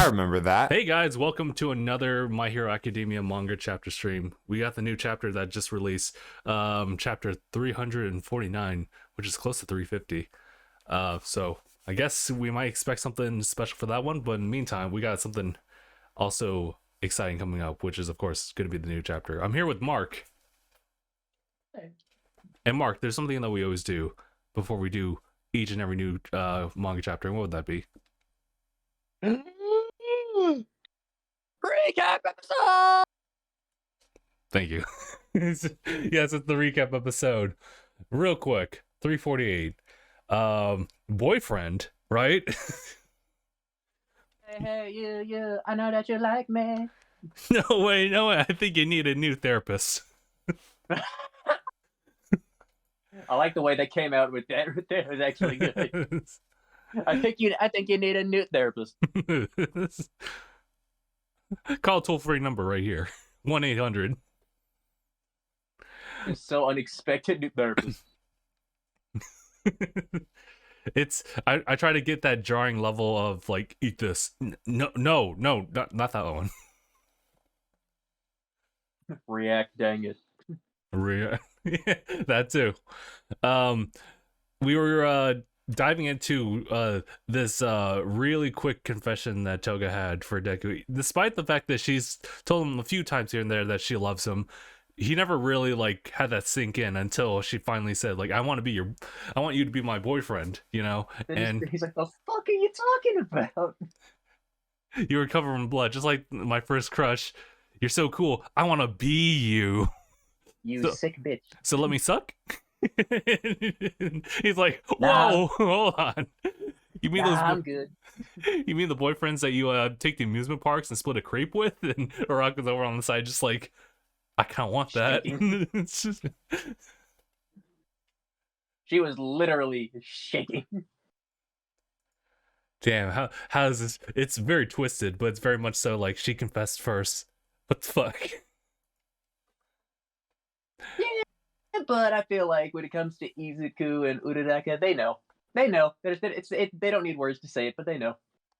I remember that. Hey guys, welcome to another My Hero Academia Manga chapter stream. We got the new chapter that just released, chapter 349, which is close to 350. So I guess we might expect something special for that one, but in the meantime, we got something also exciting coming up, which is of course going to be the new chapter. I'm here with Mark. Hey. And Mark, there's something that we always do before we do each and every new manga chapter, and what would that be? Recap episode! Thank you. Yes, it's the recap episode. Real quick, 348. Boyfriend, right? Hey, yeah, I know that you like me. No way. I think you need a new therapist. I like the way they came out with that. That was actually good. I think you need a new therapist. Call toll-free number right here. 1-800. It's so unexpected, new therapist. It's I try to get that jarring level of like, eat this. No, not that one. React, dang it. That too. We were diving into this really quick confession that Toga had for Deku. Despite the fact that she's told him a few times here and there that she loves him, he never really like had that sink in until she finally said, like, I want you to be my boyfriend, you know. And he's like, the fuck are you talking about? You were covered in blood, just like my first crush. You're so cool. I want to be you. You sick bitch. So let me suck. He's like, whoa, Nah. hold on. You mean I'm good. You mean the boyfriends that you take to amusement parks and split a crepe with? And Rock is over on the side, just like, I kind of want that. It's just... She was literally shaking. Damn, how is this? It's very twisted, but it's very much so like she confessed first. What the fuck? Yeah, but I feel like when it comes to Izuku and Uraraka, they know. They know. They don't need words to say it, but they know.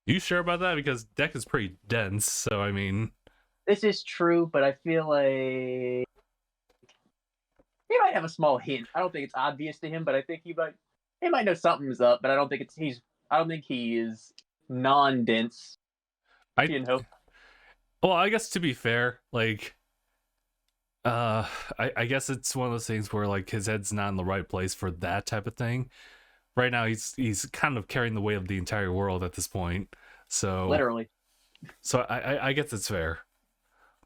You sure about that? Because Deck is pretty dense, so I mean... This is true, but I feel like he might have a small hint. I don't think it's obvious to him, but I think he might know something's up, but I don't think he is non-dense. You know. Well, I guess to be fair, like, I guess it's one of those things where like his head's not in the right place for that type of thing. Right now, he's kind of carrying the weight of the entire world at this point. So Literally. So I guess it's fair.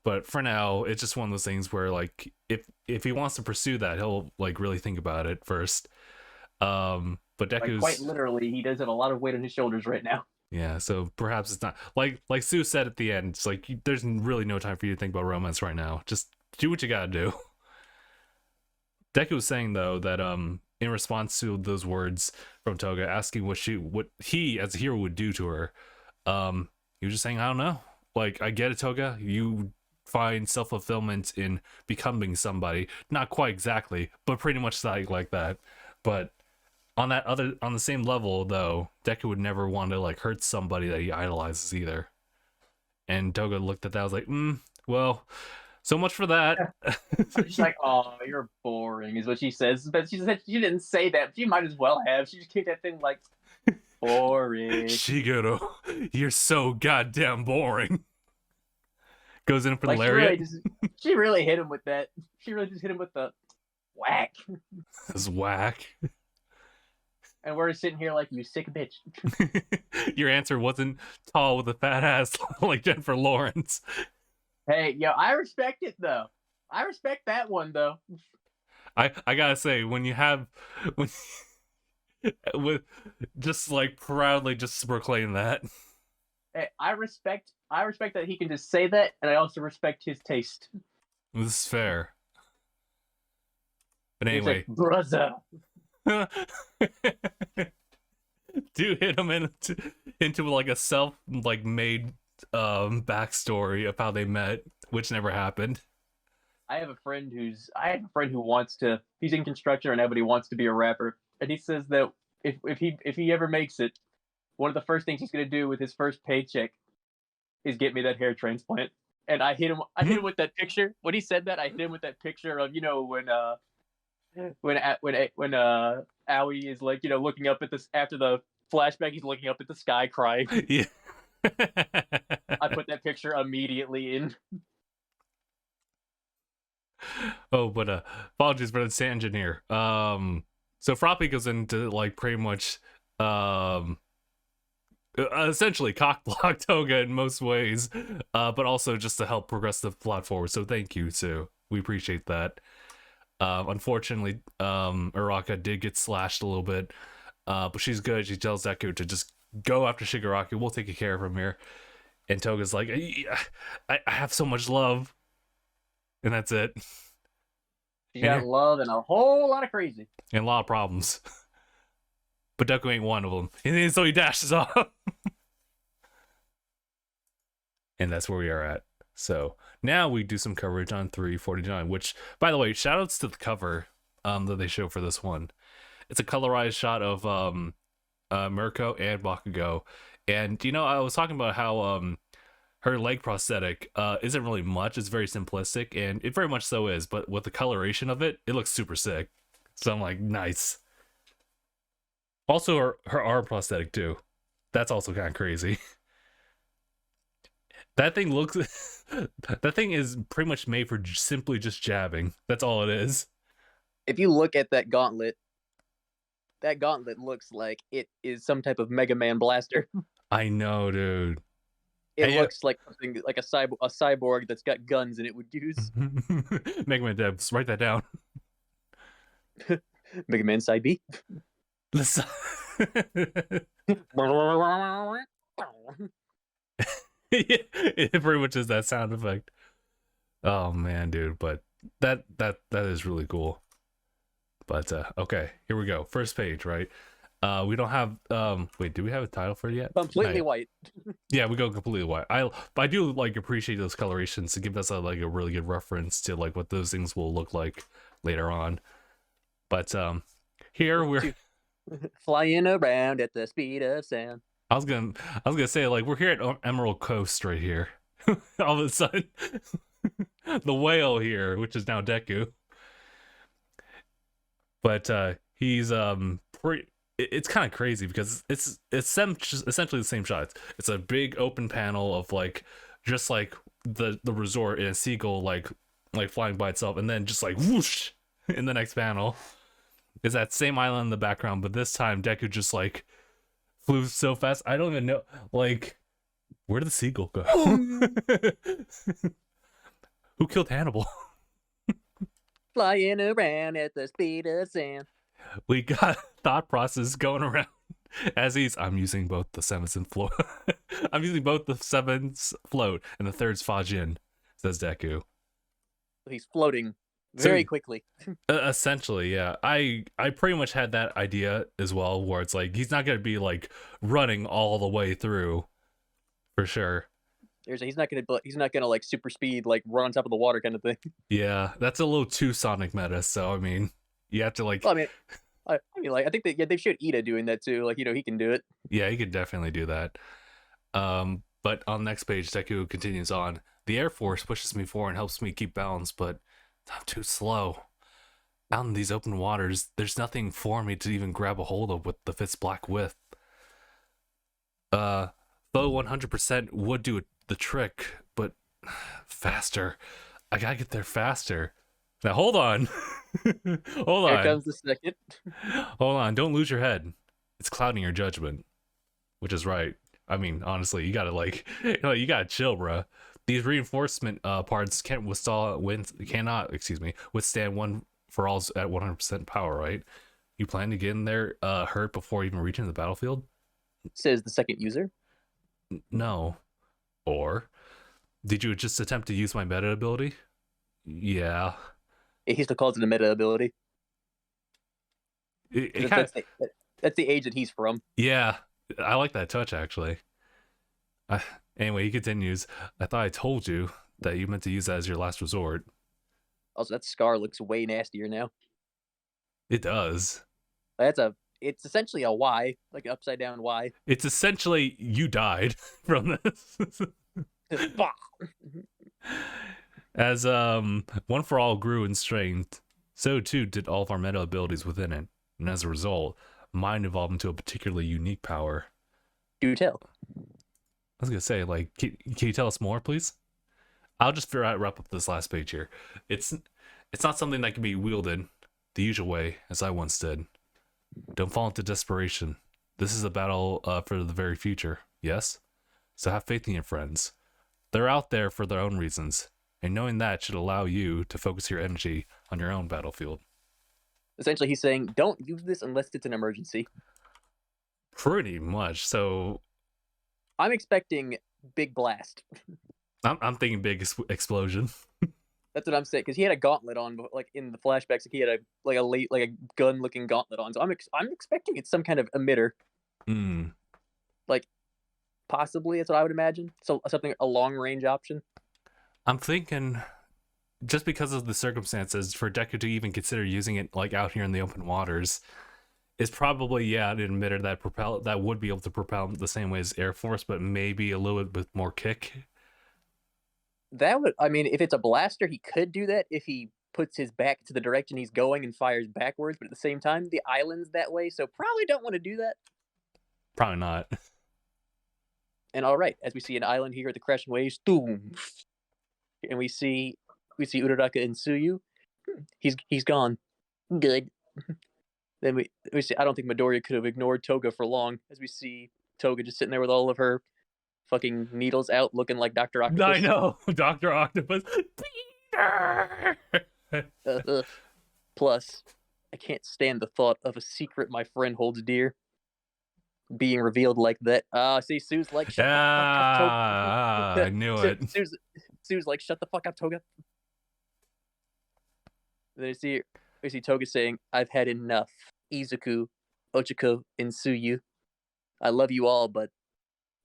But for now, it's just one of those things where like if he wants to pursue that, he'll like really think about it first. But Deku's like, quite literally, he does have a lot of weight on his shoulders right now. Yeah, so perhaps it's not like Sue said at the end. It's like there's really no time for you to think about romance right now. Just do what you gotta do. Deku was saying though that in response to those words from Toga asking what he as a hero would do to her, he was just saying, I don't know. Like, I get it, Toga. You find self-fulfillment in becoming somebody. Not quite exactly, but pretty much like that. But on the same level though, Deku would never want to like hurt somebody that he idolizes either. And Toga looked at that, I was like, well, so much for that. She's like, oh, you're boring, is what she says. But she said she didn't say that. She might as well have. She just kept that thing like, boring. Shigeru, you're so goddamn boring. Goes in for the lariat. She really hit him with that. She really just hit him with the whack. That's whack. And we're sitting here like, you sick bitch. Your answer wasn't tall with a fat ass like Jennifer Lawrence. Hey, yo, I respect it though. I respect that one though. I gotta say, when with just like proudly just proclaim that. Hey, I respect that he can just say that, and I also respect his taste. This is fair. But anyway, like, brother. Do hit him into like a self like made backstory of how they met, which never happened. I have a friend who wants to. He's in construction right now, but he wants to be a rapper, and he says that if he ever makes it, one of the first things he's gonna do with his first paycheck is get me that hair transplant. And I hit him. I hit him with that picture. When he said that, I hit him with that picture of when Aoi is like looking up at this after the flashback. He's looking up at the sky crying. Yeah. I put that picture immediately in. Oh, but apologies for the tangent here. So Froppy goes into like pretty much essentially cockblock Toga in most ways, but also just to help progress the plot forward. So thank you, Sue. We appreciate that. Unfortunately, Araka did get slashed a little bit, but she's good. She tells Deku to just go after Shigaraki. We'll take care of him here. And Toga's like, I have so much love. And that's it. She got love and a whole lot of crazy. And a lot of problems. But Deku ain't one of them. And so he dashes off. And that's where we are at. So now we do some coverage on 349, which, by the way, shoutouts to the cover that they show for this one. It's a colorized shot of Mirko and Bakugo. And, I was talking about how her leg prosthetic isn't really much. It's very simplistic, and it very much so is. But with the coloration of it, it looks super sick. So I'm like, nice. Also, her arm prosthetic, too. That's also kind of crazy. That thing that thing is pretty much made for simply just jabbing. That's all it is. If you look at that gauntlet looks like it is some type of Mega Man blaster. I know, dude. It looks like something like a cyborg that's got guns and it would use. Mega Man devs, write that down. Mega Man Side B. Yeah, it pretty much is that sound effect. Oh man, dude, but that is really cool. But okay, here we go. First page, right? We don't have wait, do we have a title for it yet? Completely white. Yeah, we go completely white. I do like appreciate those colorations to give us a really good reference to like what those things will look like later on. But here we're flying around at the speed of sound. I was gonna say, like, we're here at Emerald Coast right here. All of a sudden, the whale here, which is now Deku. But he's it's kind of crazy because it's essentially the same shots. It's a big open panel of like just like the resort and a seagull like flying by itself, and then just like whoosh in the next panel is that same island in the background, but this time Deku just like flew so fast. I don't even know, like, where did the seagull go? Who killed Hannibal? Flying around at the speed of sound. We got thought process going around as I'm using both the sevenths and float. I'm using both the sevenths float and the third's Fajin, says Deku. He's floating very quickly. Essentially, yeah. I pretty much had that idea as well, where it's like he's not gonna be like running all the way through, for sure. He's not gonna like super speed like run on top of the water kind of thing. Yeah, that's a little too Sonic meta. So I mean, you have to like. Well, I mean, like I think that they've showed Ida doing that too. Like he can do it. Yeah, he could definitely do that. But on the next page, Deku continues on. The Air Force pushes me forward and helps me keep balance, but I'm too slow. Out in these open waters, there's nothing for me to even grab a hold of with the Fit's black width. Though 100% would do the trick, but faster. I gotta get there faster. Now hold on. Hold on. Here comes the second. Hold on, don't lose your head. It's clouding your judgment. Which is right. I mean, honestly, you gotta you gotta chill, bruh. These reinforcement parts cannot withstand one for alls at 100% power, right? You plan to get in there hurt before even reaching the battlefield? Says the second user. No. Or did you just attempt to use my meta ability? Yeah. He still calls it a meta ability. That's the age that he's from. Yeah, I like that touch actually. Anyway, he continues. I thought I told you that you meant to use that as your last resort. Also, that scar looks way nastier now. It does. It's essentially a Y, like an upside down Y. It's essentially you died from this. Bah! As One for All grew in strength, so too did all of our meta abilities within it, and as a result, mine evolved into a particularly unique power. Do tell. I was gonna say, like, can you tell us more, please? I'll just wrap up this last page here. It's not something that can be wielded the usual way, as I once did. Don't fall into desperation. This is a battle for the very future, yes? So have faith in your friends. They're out there for their own reasons, and knowing that should allow you to focus your energy on your own battlefield. Essentially, he's saying, don't use this unless it's an emergency. Pretty much. So I'm expecting big blast. I'm thinking big explosion. That's what I'm saying, because he had a gauntlet on, like in the flashbacks. Like he had a gun-looking gauntlet on. So I'm expecting it's some kind of emitter. Like possibly that's what I would imagine. So something, a long-range option. I'm thinking, just because of the circumstances, for Deku to even consider using it like out here in the open waters, is probably an emitter that would be able to propel the same way as Air Force, but maybe a little bit with more kick. That would, I mean, if it's a blaster, he could do that if he puts his back to the direction he's going and fires backwards. But at the same time, the island's that way, so probably don't want to do that. Probably not. And all right, as we see an island here at the crashing waves, boom, and we see Uraraka and Tsuyu. He's gone. Good. Then we see. I don't think Midoriya could have ignored Toga for long. As we see Toga just sitting there with all of her fucking needles out, looking like Dr. Octopus. I know, Dr. Octopus. Peter. Plus, I can't stand the thought of a secret my friend holds dear being revealed like that. See, Sue's like, shut the fuck up, Toga. I knew it. Sue's like, shut the fuck up, Toga. And then we see Toga saying, I've had enough. Izuku, Ochiko, and Tsuyu. I love you all, but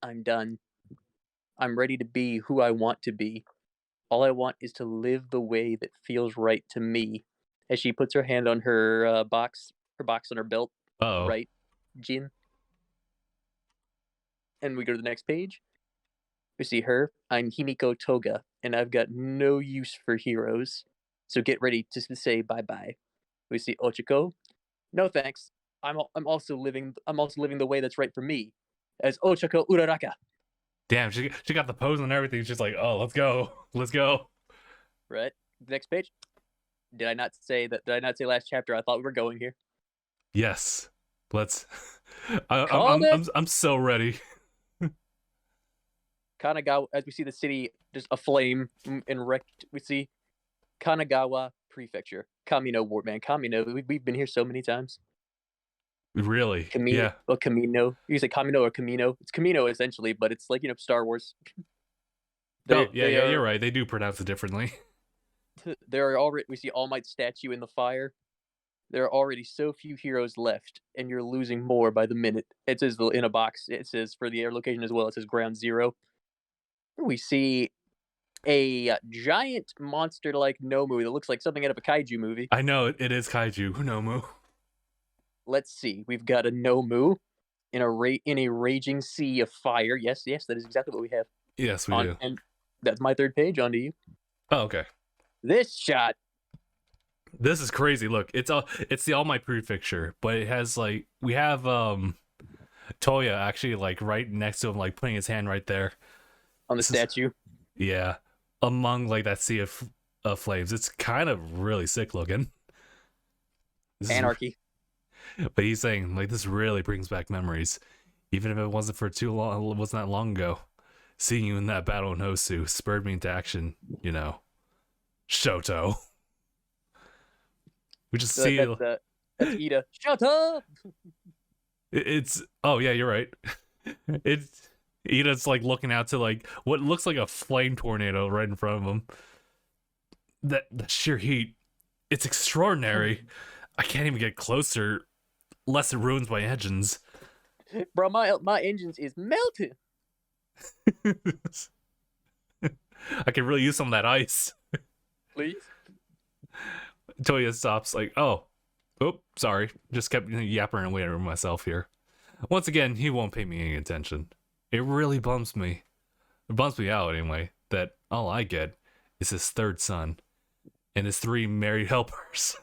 I'm done. I'm ready to be who I want to be. All I want is to live the way that feels right to me. As she puts her hand on her box on her belt. Uh-oh. Right, Jin. And we go to the next page. We see her. I'm Himiko Toga, and I've got no use for heroes. So get ready to say bye-bye. We see Ochiko. No thanks. I'm also living the way that's right for me. As Ochiko Uraraka. Damn, she got the pose and everything. She's like, oh, let's go. Right. Next page. Did I not say last chapter I thought we were going here? Yes. Let's. I'm so ready. Kanagawa, as we see the city just aflame and wrecked, we see Kanagawa Prefecture. Kamino Wartman. Kamino, we've been here so many times. Really? Camino, yeah. Well, Camino. You say Kamino or Camino. It's Camino essentially, but it's like, Star Wars. You're right. They do pronounce it differently. We see All Might's statue in the fire. There are already so few heroes left, and you're losing more by the minute. It says in a box. It says for the air location as well. It says Ground Zero. We see a giant monster-like Nomu that looks like something out of a kaiju movie. I know it is kaiju Nomu. Let's see. We've got a Nomu in a raging sea of fire. Yes, that is exactly what we have. Yes, we do. And that's my third page. On to you. Oh, okay. This shot. This is crazy. Look, it's the All Might Prefecture, but it has like we have Toya actually like right next to him, like putting his hand right there on the statue. Yeah, among like that sea of flames. It's kind of really sick looking. Anarchy. But he's saying like this really brings back memories, even if it wasn't for too long. It wasn't that long ago. Seeing you in that battle in Hosu spurred me into action. Shoto. We just see that's Ida. Shoto. It's yeah, you're right. It's Ida's like looking out to like what looks like a flame tornado right in front of him. The sheer heat, it's extraordinary. I can't even get closer, lest it ruins my engines. Bro, my engines is melting. I could really use some of that ice. Please. Toya stops like, oh, sorry. Just kept yapping away to myself here. Once again, he won't pay me any attention. It really bums me. It bumps me out anyway that all I get is his third son and his 3 married helpers.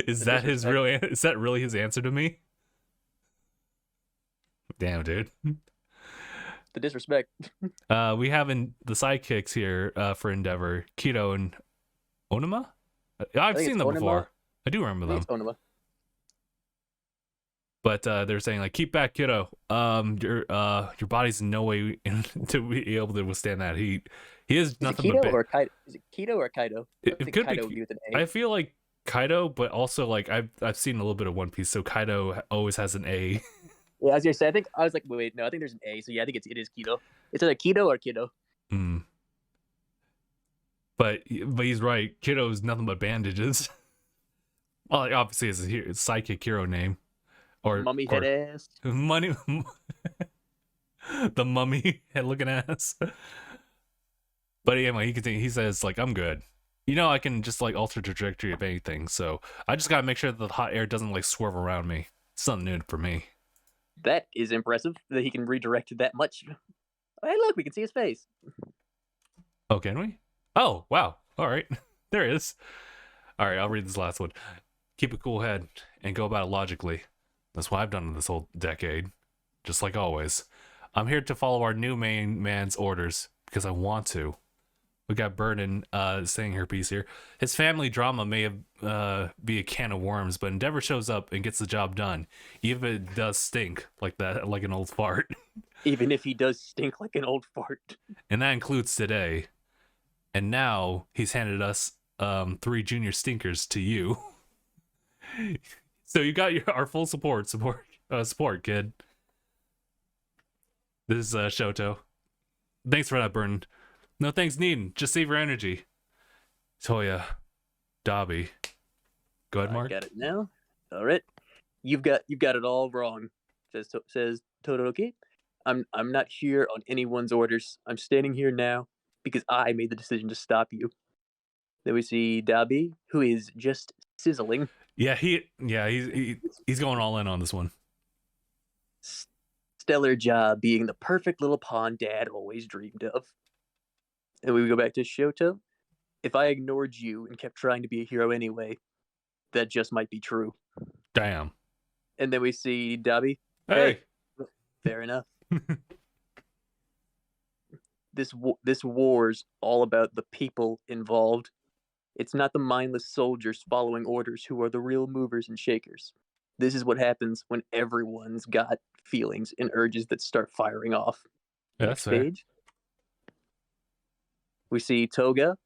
Is The that his disrespect. real? Is that really his answer to me? Damn, dude. The disrespect. We have the sidekicks here for Endeavor, Keto and Onuma. I I've think seen it's them Onima. before. I do I remember think them. it's Onima. But they're saying like, keep back, kiddo. Your body's in no way to be able to withstand that heat. He is Is it nothing but Keto or Kaido? Is it Keto or Kaido? I it think could Kaido would be. be with an A. I feel like Kaido, but also like I've seen a little bit of One Piece, so Kaido always has an A. Yeah, as you said, I think I was like, wait, no, I think there's an A. So yeah, I think it is Keto. It's either Keto or Kiddo. Mm. But he's right. Kiddo's nothing but bandages. Well, like, obviously it's a sidekick hero name, Mummy head ass. money, the mummy head looking ass. But anyway, he says like, I'm good. I can just like alter the trajectory of anything. So I just gotta make sure that the hot air doesn't like swerve around me. It's something new for me. That is impressive that he can redirect it that much. Hey, look, we can see his face. Oh, can we? Oh, wow. All right. There it is. All right, I'll read this last one. Keep a cool head and go about it logically. That's what I've done in this whole decade. Just like always. I'm here to follow our new main man's orders because I want to. We got Burden saying her piece here. His family drama may have be a can of worms, but Endeavor shows up and gets the job done, even if it does stink like that, like an old fart. Even if he does stink like an old fart. And that includes today. And now he's handed us 3 junior stinkers to you. So you got our full support, kid. This is Shoto. Thanks for that, Burden. No thanks needed. Just save your energy. Toya, Dobby. Go ahead, Mark. I got it now. All right, you've got it all wrong. Says Todoroki. I'm not here on anyone's orders. I'm standing here now because I made the decision to stop you. Then we see Dabi, who is just sizzling. Yeah, he's going all in on this one. Stellar job being the perfect little pawn dad always dreamed of. And we go back to Shoto. If I ignored you and kept trying to be a hero anyway, that just might be true. Damn. And then we see Dabi. Hey. Fair enough. This war's all about the people involved. It's not the mindless soldiers following orders who are the real movers and shakers. This is what happens when everyone's got feelings and urges that start firing off. Yeah, Next page. We see Toga.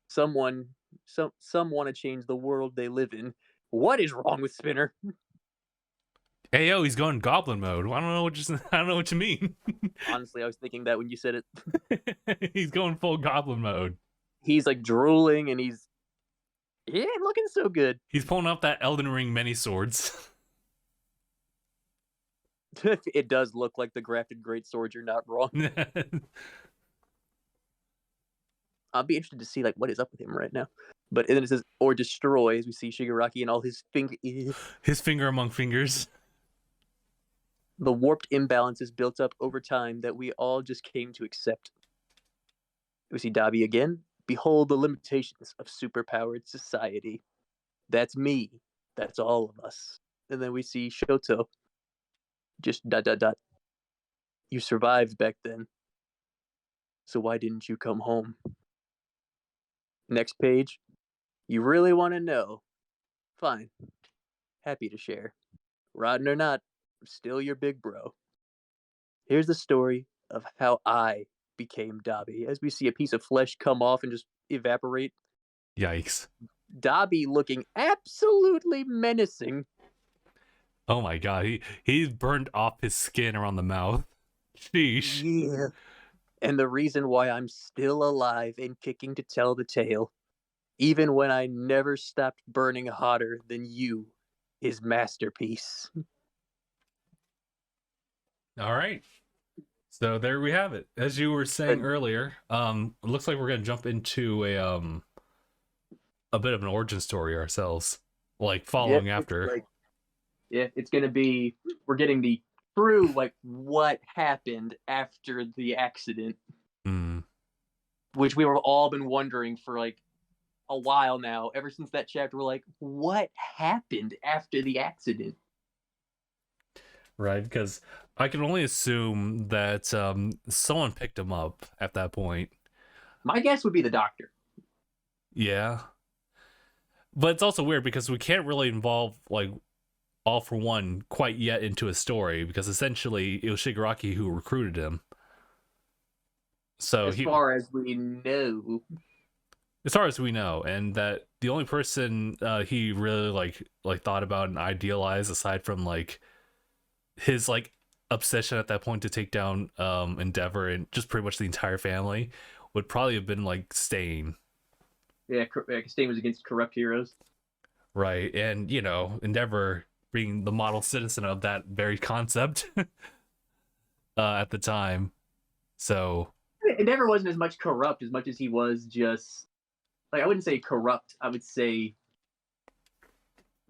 Some want to change the world they live in. What is wrong with Spinner? Hey yo, he's going goblin mode. I don't know what you mean. Honestly, I was thinking that when you said it. He's going full goblin mode. He's like drooling and he ain't looking so good. He's pulling out that Elden Ring many swords. It does look like the grafted great sword. You're not wrong. I'll be interested to see like what is up with him right now. But then it says or destroy as we see Shigaraki and all his finger among fingers. The warped imbalances built up over time that we all just came to accept. We see Dabi again. Behold the limitations of superpowered society. That's me. That's all of us. And then we see Shoto. Just ... You survived back then. So why didn't you come home? Next page. You really want to know? Fine. Happy to share. Rotten or not, I'm still your big bro. Here's the story of how I became Dabi. As we see a piece of flesh come off and just evaporate. Yikes. Dabi looking absolutely menacing. Oh my god, he's burned off his skin around the mouth. Sheesh. Yeah. And the reason why I'm still alive and kicking to tell the tale, even when I never stopped burning hotter than you, is masterpiece. All right. So there we have it. As you were saying earlier, it looks like we're gonna jump into a bit of an origin story ourselves, like following after. It's gonna be we're getting the through like what happened after the accident, Mm. which we were all been wondering for like a while now. Ever since that chapter, we're like, what happened after the accident? Right, because I can only assume that someone picked him up at that point. My guess would be the doctor. Yeah, but it's also weird because we can't really involve like All for One quite yet into a story because essentially it was Shigaraki who recruited him. So As far as we know, as far as we know, and that the only person he really like thought about and idealized, aside from like his like obsession at that point to take down Endeavor and just pretty much the entire family, would probably have been like Stain. yeah, Stain was against corrupt heroes. Right, and you know, Endeavor being the model citizen of that very concept at the time. So Endeavor wasn't as much corrupt as much as he was just like, I wouldn't say corrupt. I would say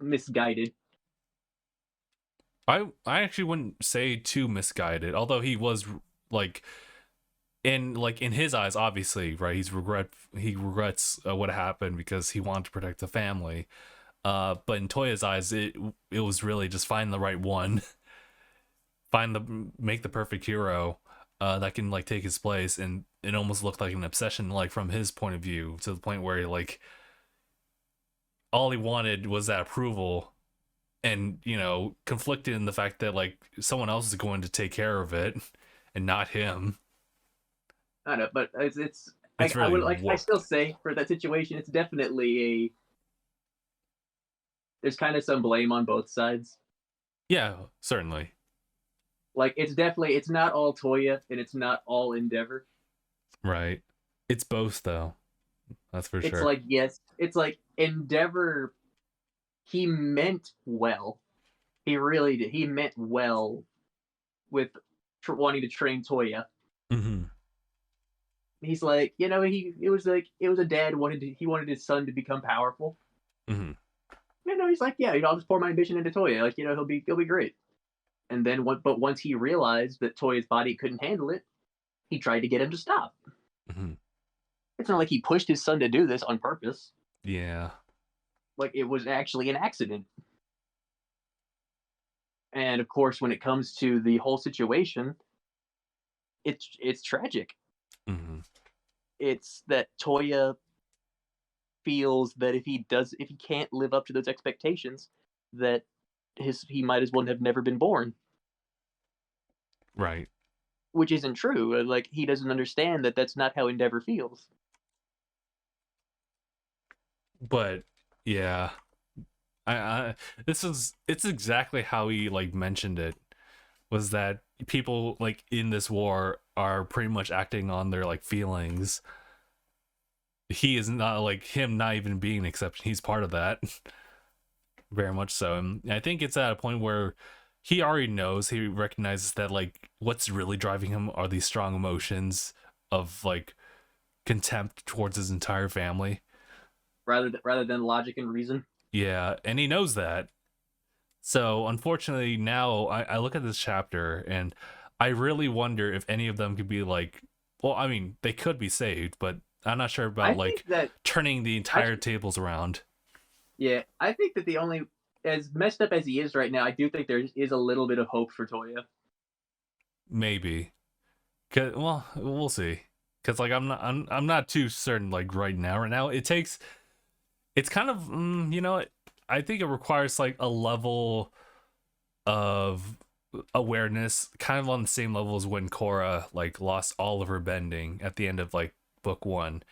misguided. I actually wouldn't say too misguided, although he was like in his eyes, obviously, right? He regrets what happened because he wanted to protect the family. But in Toya's eyes, it was really just find the right one, make the perfect hero that can like take his place, and it almost looked like an obsession, like from his point of view, to the point where like all he wanted was that approval, and you know, conflicted in the fact that like someone else is going to take care of it and not him. I don't know, but it's It's I really would like I still say for that situation, it's definitely a there's kind of some blame on both sides. Yeah, certainly. Like it's not all Toya and it's not all Endeavor. Right. It's both though. That's for It's sure. like yes, it's like Endeavor. He meant well. He really did. He meant well with wanting to train Toya. Mm-hmm. He's like, you know, it was like it was a dad he wanted his son to become powerful. Mm-hmm. You know, he's like, yeah, you know, I'll just pour my ambition into Toya. Like, you know, he'll be great. And then but once he realized that Toya's body couldn't handle it, he tried to get him to stop. Mm-hmm. It's not like he pushed his son to do this on purpose. Yeah. Like it was actually an accident. And of course, when it comes to the whole situation, it's tragic. Mm-hmm. It's that Toya feels that if he can't live up to those expectations, that he might as well have never been born. Right. Which isn't true. Like he doesn't understand that that's not how Endeavor feels. But yeah. I it's exactly how he like mentioned it, was that people like in this war are pretty much acting on their like feelings. He is not like him not even being an exception. He's part of that. Very much so. And I think it's at a point where he already knows, he recognizes that like what's really driving him are these strong emotions of like contempt towards his entire family. Rather than logic and reason. Yeah, and he knows that. So unfortunately now I look at this chapter and I really wonder if any of them could be like, well, I mean, they could be saved, but I'm not sure I about think like that turning the entire tables around. yeah, I think that the only as messed up as he is right now, I do think there is a little bit of hope for Toya. Maybe. Well, we'll see. Cuz like I'm not too certain like right now. Right now it's kind of you know, I think it requires like a level of awareness kind of on the same level as when Korra like lost all of her bending at the end of like book 1,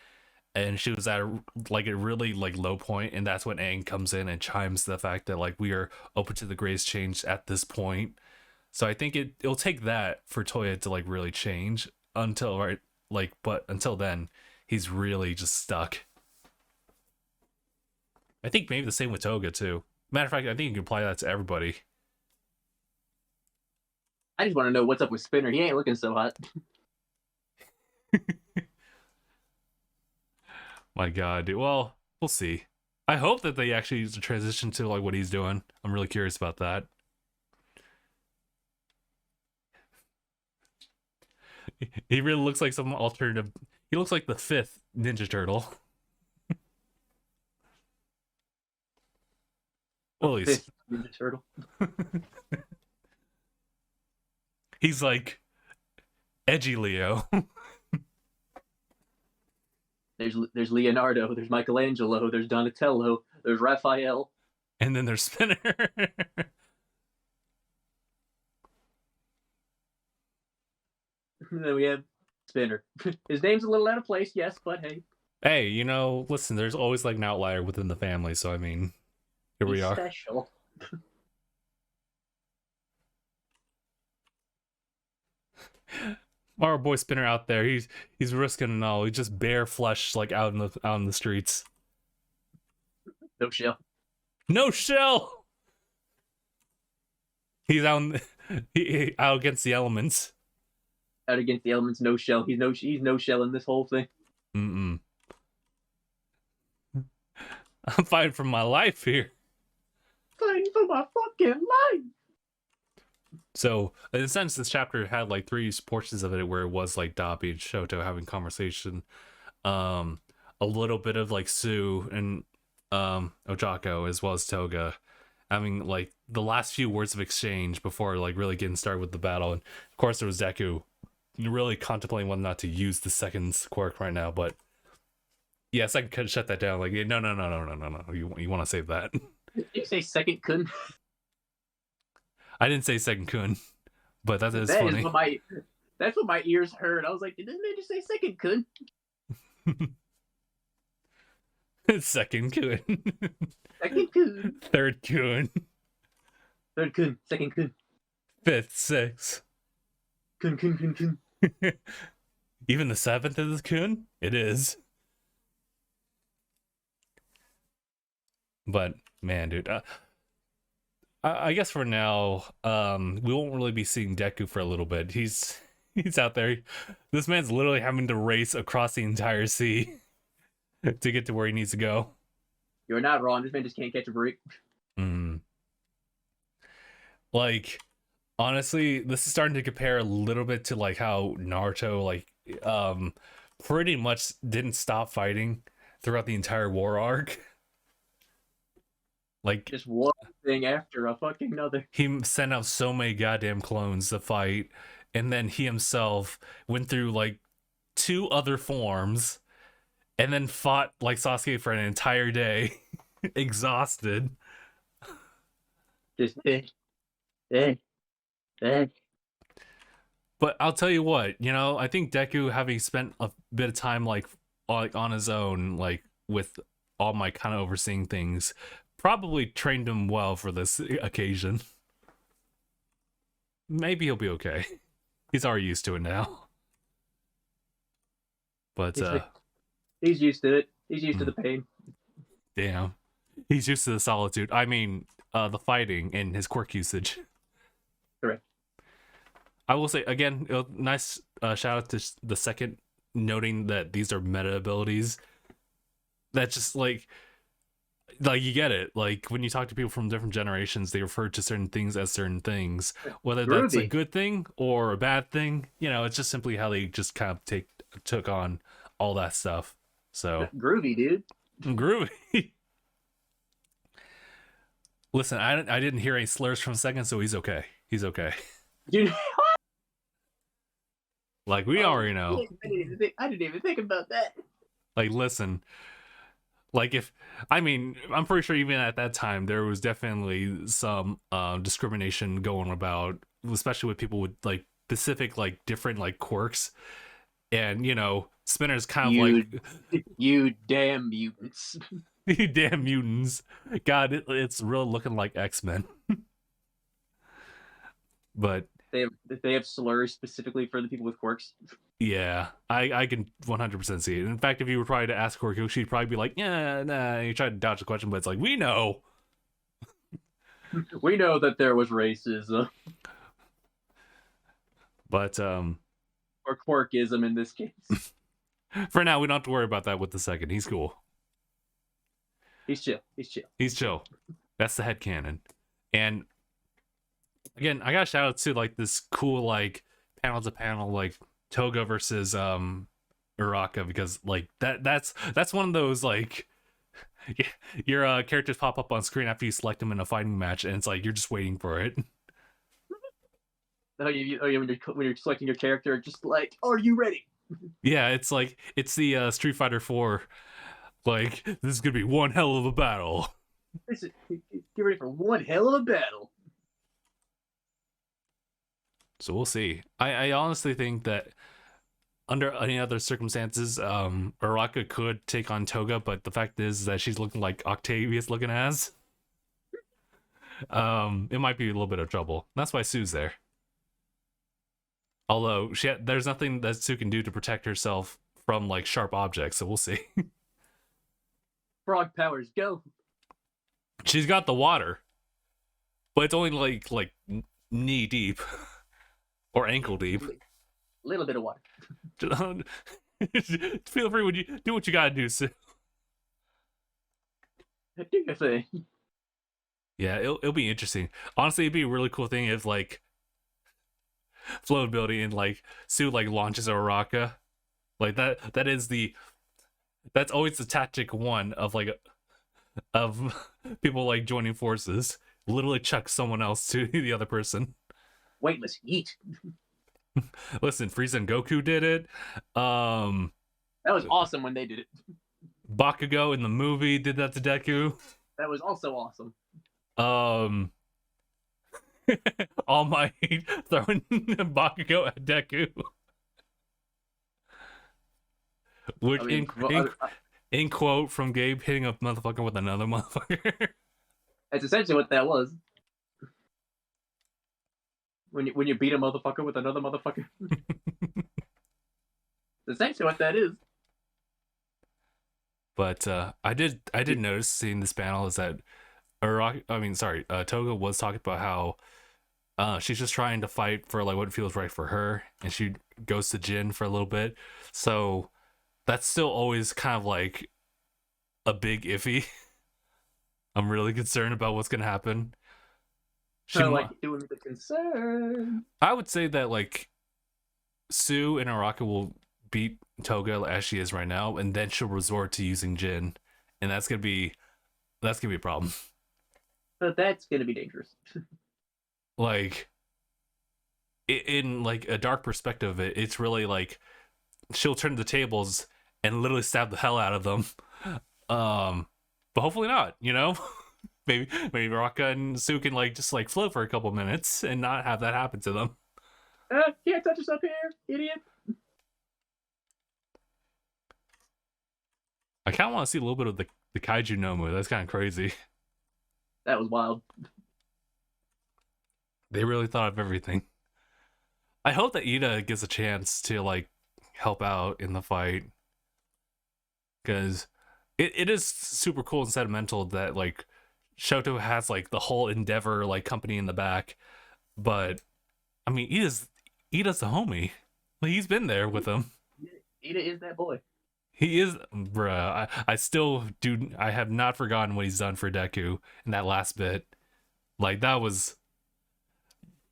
and she was at like a really like low point, and that's when Aang comes in and chimes the fact that like we are open to the greatest change at this point. So I think it'll take that for Toya to like really change until right like, but until then he's really just stuck. I think maybe the same with Toga too. Matter of fact, I think you can apply that to everybody. I just want to know what's up with Spinner. He ain't looking so hot. My God, dude. Well, we'll see. I hope that they actually transition to like what he's doing. I'm really curious about that. He really looks like some alternative. He looks like the fifth Ninja Turtle. Well, Fifth Ninja Turtle. he's like edgy Leo. There's Leonardo, there's Michelangelo, there's Donatello, there's Raphael. And then there's Spinner. And then we have Spinner. His name's a little out of place, yes, but hey. Hey, listen, there's always like an outlier within the family, so I mean, here we are. Special. Our boy Spinner out there, he's risking it all. He's just bare flesh like out in the streets. No shell. No shell. He's out against the elements. Out against the elements, no shell. He's no shell in this whole thing. I'm fighting for my life here. Fighting for my fucking life. So, in a sense, this chapter had like three portions of it where it was like Dabi and Shoto having conversation. A little bit of like Sue and Ojako as well as Toga having like the last few words of exchange before like really getting started with the battle. And of course, there was Deku really contemplating whether or not to use the second quirk right now. But yes, I could shut that down. Like, no. You want to save that. Did you say second kun? I didn't say second kun, but that is That funny. That's what my ears heard. I was like, didn't they just say second kun? Second kun. Second kun. Third kun. Third kun. Second kun. Fifth, sixth. Kun. Even the seventh is kun? It is. But man, dude, I guess for now, we won't really be seeing Deku for a little bit. He's out there. This man's literally having to race across the entire sea to get to where he needs to go. You're not wrong. This man just can't catch a break. Like, honestly, this is starting to compare a little bit to like how Naruto like pretty much didn't stop fighting throughout the entire war arc. Like, just one thing after a fucking another. He sent out so many goddamn clones to fight, and then he himself went through like 2 other forms, and then fought like Sasuke for an entire day, exhausted. Just But I'll tell you what, I think Deku, having spent a bit of time like on his own, like with All Might kind of overseeing things, probably trained him well for this occasion. Maybe he'll be okay. He's already used to it now. But he's used to it. He's used to the pain. Damn. He's used to the solitude. I mean, the fighting and his quirk usage. Correct. I will say again, nice shout out to the second, noting that these are meta abilities. That just like you get it. Like when you talk to people from different generations, they refer to certain things as certain things, whether that's a good thing or a bad thing. It's just simply how they just kind of took on all that stuff. So groovy, dude. Groovy. Listen, I didn't hear any slurs from a second, so he's okay. He's okay. Dude. Like we already know. I didn't even think about that. Like, listen. Like I'm pretty sure even at that time there was definitely some discrimination going about, especially with people with like specific like different like quirks, and Spinner's kind of like you damn mutants. You damn mutants. God, it's really looking like X-Men. But they have slurs specifically for the people with quirks. Yeah, I can 100% see it. In fact, if you were probably to ask Korku, she'd probably be like, yeah, nah. And you try to dodge the question, but it's like, we know. We know that there was racism. But, or quirkism in this case. For now, we don't have to worry about that with the second. He's cool. He's chill. He's chill. That's the headcanon. And, again, I gotta shout out to, like, this cool, like, panel to panel, like, Toga versus Uraka, because like that's one of those like your characters pop up on screen after you select them in a fighting match, and it's like you're just waiting for it. When you're selecting your character, just like, are you ready? Yeah, it's like it's the Street Fighter 4. Like, this is gonna be one hell of a battle. Get ready for one hell of a battle. So we'll see. I honestly think that under any other circumstances, Uraka could take on Toga, but the fact is that she's looking like Octavius looking as. It might be a little bit of trouble. That's why Sue's there. Although there's nothing that Sue can do to protect herself from like sharp objects, so we'll see. Frog powers, go. She's got the water, but it's only like knee deep or ankle deep. Little bit of water. Feel free when you do what you gotta do, Sue. Do your thing. Yeah, it'll be interesting. Honestly, it'd be a really cool thing if like flow ability and like Sue like launches a Uraka. Like that's always the tactic one of like of people like joining forces. Literally chuck someone else to the other person. Weightless yeet. Listen, Frieza and Goku did it. That was awesome when they did it. Bakugo in the movie did that to Deku. That was also awesome. All Might throwing Bakugo at Deku. Which in quote from Gabe, hitting a motherfucker with another motherfucker. That's essentially what that was. When you beat a motherfucker with another motherfucker. That's essentially what that is. But I did notice seeing this panel is that Toga was talking about how she's just trying to fight for like what feels right for her, and she goes to Jin for a little bit. So that's still always kind of like a big iffy. I'm really concerned about what's gonna happen. So like doing the concern. I would say that like Sue and Araka will beat Toga as she is right now, and then she'll resort to using Jin, and that's gonna be a problem. But that's gonna be dangerous. Like in like a dark perspective of it, it's really like she'll turn the tables and literally stab the hell out of them. But hopefully not, you know? maybe Raka and Sue can like just like float for a couple minutes and not have that happen to them. Can't touch us up here, idiot. I kind of want to see a little bit of the Kaiju Nomu. That's kind of crazy. That was wild. They really thought of everything. I hope that Ida gets a chance to like help out in the fight, because it is super cool and sentimental that like Shoto has like the whole Endeavor like company in the back, but I mean Ida's the homie. Like, he's been there with him. Ida is that boy. He is, bruh. I still do. I have not forgotten what he's done for Deku in that last bit. Like, that was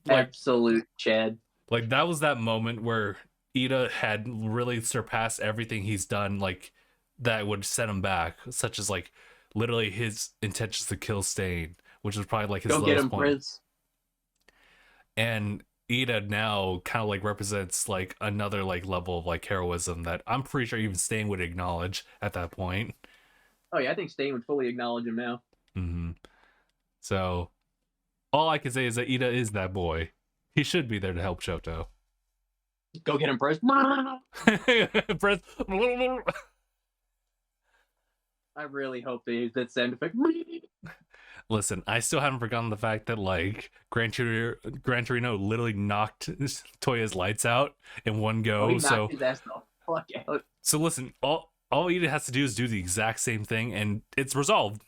like, absolute Chad. Like, that was that moment where Ida had really surpassed everything he's done. Like, that would set him back, such as like literally his intentions to kill Stain, which was probably like his lowest point. Prince. And Ida now kind of like represents like another like level of like heroism that I'm pretty sure even Stain would acknowledge at that point. Oh yeah, I think Stain would fully acknowledge him now. Mm-hmm. So all I can say is that Ida is that boy. He should be there to help Shoto. Go get him, Press. Press. I really hope they use that sound effect. Listen, I still haven't forgotten the fact that like Gran Torino literally knocked Toya's lights out in one go. He knocked his ass the fuck out. So listen, all Ida has to do is do the exact same thing, and it's resolved.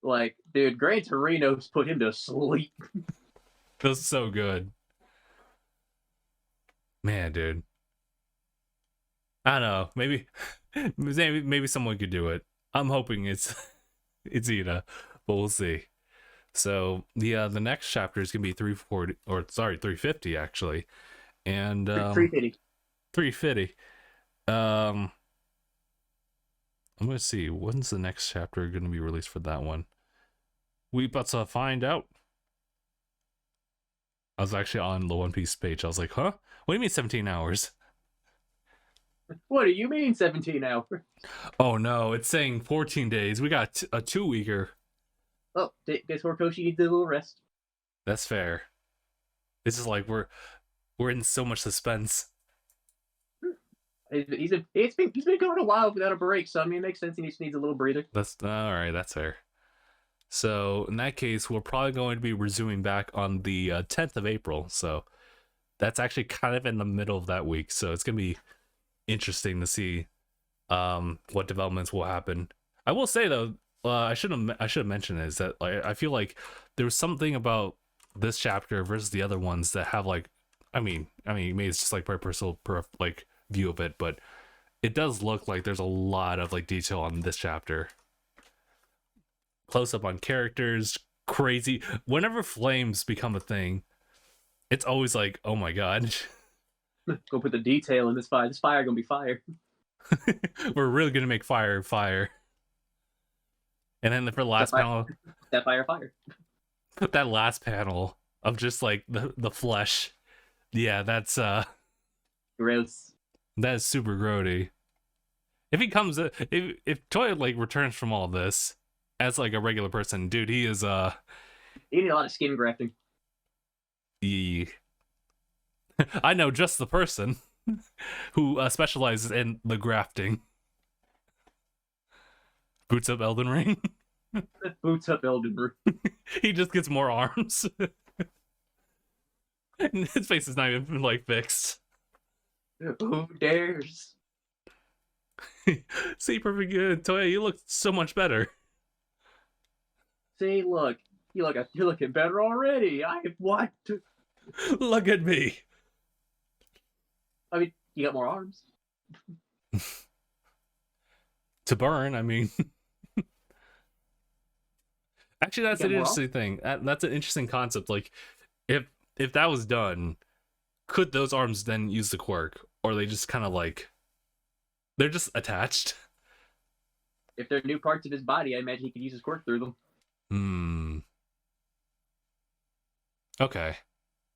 Like, dude, Gran Torino's put him to sleep. It was so good. Man, dude. I don't know. Maybe someone could do it. I'm hoping it's Ida, but we'll see. So the next chapter is gonna be 350 actually, And 350. 350. I'm gonna see, when's the next chapter gonna be released for that one? We about to find out. I was actually on the One Piece page. I was like, huh? What do you mean 17 hours? What do you mean 17 hours? Oh no, it's saying 14 days. We got a 2-weeker. Oh, guess Horikoshi needs a little rest. That's fair. It's just like we're in so much suspense. He's been going a while without a break, so I mean, it makes sense. He just needs a little breather. That's all right. That's fair. So in that case, we're probably going to be resuming back on the 10th of April. So that's actually kind of in the middle of that week. So it's gonna be interesting to see what developments will happen. I will say though, I should have mentioned is that like I feel like there was something about this chapter versus the other ones that have like, I mean, maybe it's just like my personal like view of it, but it does look like there's a lot of like detail on this chapter. Close up on characters, crazy. Whenever flames become a thing, it's always like, oh my god. Go put the detail in this fire. This fire gonna be fire. We're really gonna make fire. And then for the last panel, that fire. that last panel of just like the flesh. Yeah, that's Gross. that is super grody. If he comes, if Toya like returns from all this as like a regular person, dude, he is You need a lot of skin grafting. I know just the person who specializes in the grafting. Boots up Elden Ring. Boots up Elden Ring. He just gets more arms. His face is not even like fixed. Who dares? See, perfect good. Toya, you look so much better. See, look. You're looking better already. What? Look at me. I mean, you got more arms. To burn, I mean. Actually, that's an interesting thing. That's an interesting concept. Like, if that was done, could those arms then use the quirk, or are they just kind of like they're just attached? If they're new parts of his body, I imagine he could use his quirk through them. Okay,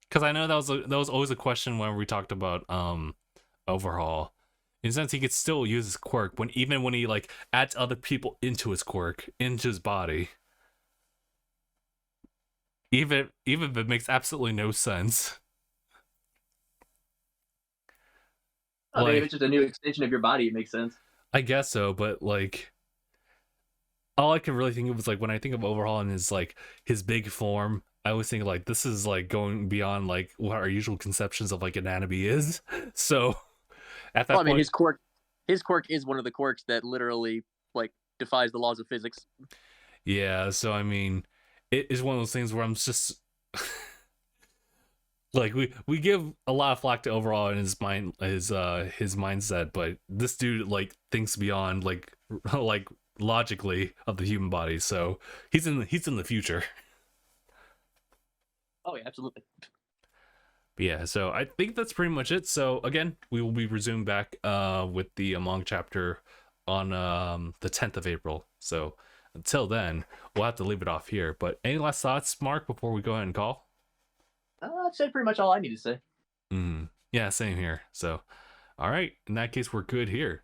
because I know that was always a question when we talked about overhaul. In a sense, he could still use his quirk even when he like adds other people into his quirk into his body. Even if it makes absolutely no sense. Oh, like, maybe it's just a new extension of your body. It makes sense. I guess so, but like, all I can really think of is like when I think of overhaul and his big form, I always think like this is like going beyond like what our usual conceptions of like anatomy is. So at that point, I mean, his quirk is one of the quirks that literally like defies the laws of physics. Yeah, so I mean, it is one of those things where I'm just like we give a lot of flack to overall in his mindset, but this dude like thinks beyond like logically of the human body, so he's in the future. Oh yeah, absolutely. But yeah, so I think that's pretty much it. So again, we will be resumed back with the manga chapter on the 10th of April. So until then, we'll have to leave it off here. But any last thoughts, Mark, before we go ahead and call? I've said pretty much all I need to say. Yeah, same here. So, all right. In that case, we're good here.